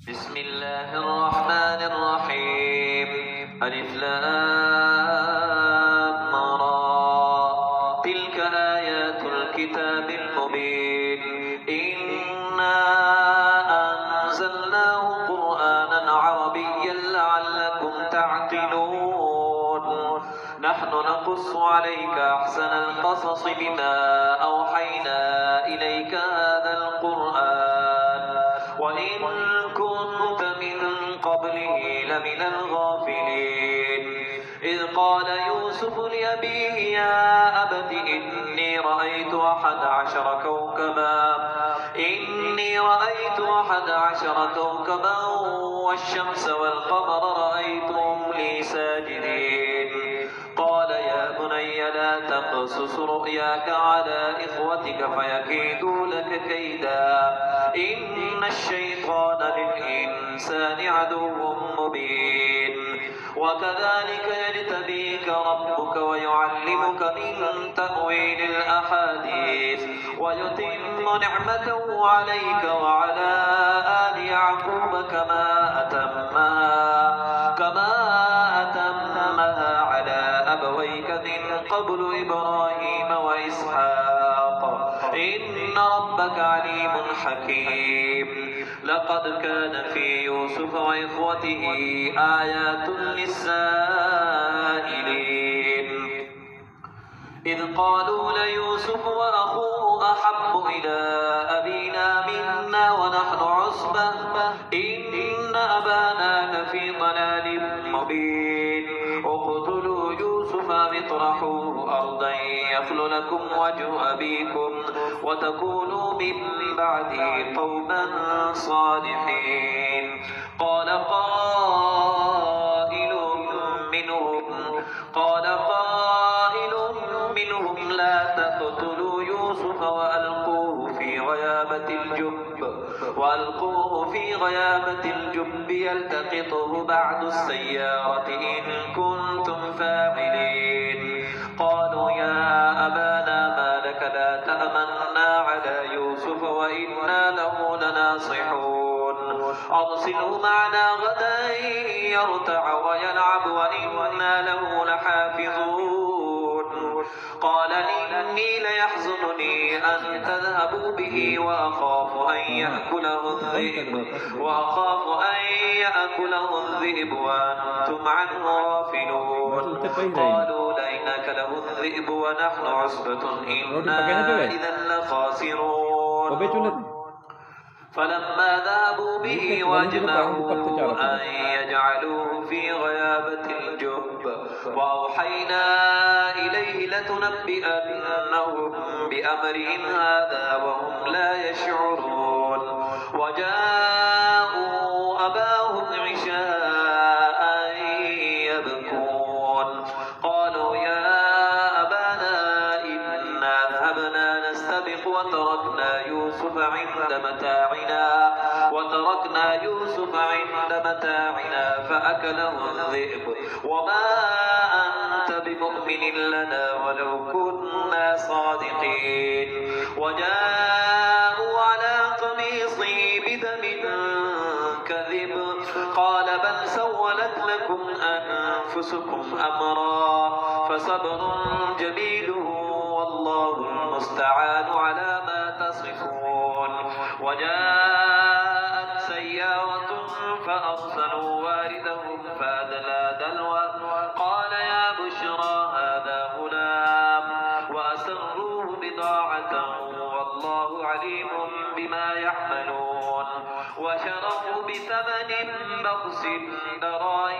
بسم الله الرحمن الرحيم. ألف لام را. تلك آيات الكتاب المبين. إنا أنزلناه قرآنا عربيا لعلكم تعقلون. نحن نقص عليك أحسن القصص بما أوحينا إليك هذا القرآن وإن كنت من قبله لمن الغافلين. إذ قال يوسف لأبيه يا أبت إني رأيت 11 كوكبا والشمس والقمر رأيتهم لي ساجدين. قال يا بني لا تقصص رؤياك على إخوتك فيكيدوا لك كيدا إن الشيطان للإنسان عدو مبين. وكذلك يجتبيك ربك ويعلمك من تأويل الأحاديث ويتم نعمته عليك وعلى آل يعقوب كما أتمها على أبويك من قبل إبراهيم وإسحاق إن ربك عليم حكيم. لقد كان في يوسف وإخوته آيات للسائلين إذ قالوا ليوسف وأخوه أحب إلى أبينا منا ونحن عصبة إن أبانا لفي ضلال مبين. اقتلوا يوسف اطرحوه أرضا يخل لكم وجه أبيكم وتكونوا من بعده قوما صالحين. قال قائل منهم لا تقتلوا يوسف وألقوه في غيابة الجب يلتقطه بعض السيارة إن كنتم فاعلين. قالوا يا أبانا ما لك لا تأمنا على يوسف وإنا له لناصحون. أرسله معنا غدا يرتع ويلعب وإنا له لحافظون. قال إني ليحزنني أن تذهبوا به وأخاف أن يأكله الذئب وأنتم عنه غافلون. قالوا لئنك له الذئب ونحن عصبة إنا إذا لخاسرون. فلما ذهبوا به وأجمعوا أن يجعلوه في غيابة الجب وأوحينا إليه لتنبئنهم بأمرهم هذا وهم لا يشعرون. وجاءوا أباهم عشاء يبكون. قالوا يا أبانا إنا ذهبنا نستبق وتركنا يوسف عند متاعنا فأكله الذئب وما أنت بمؤمن لنا ولو كنا صادقين. وجاءوا على قميصه بدم كذب قال بل سولت لكم أنفسكم أمرا فصبر جميل والله المستعان على ما تصفون. وجاءت سيارة فأرسلوا واردهم فأدلى دلوه قال يا بشرى هذا غلام وأسروه بضاعة والله عليم بما يعملون. وشروه بثمن بخس دراهم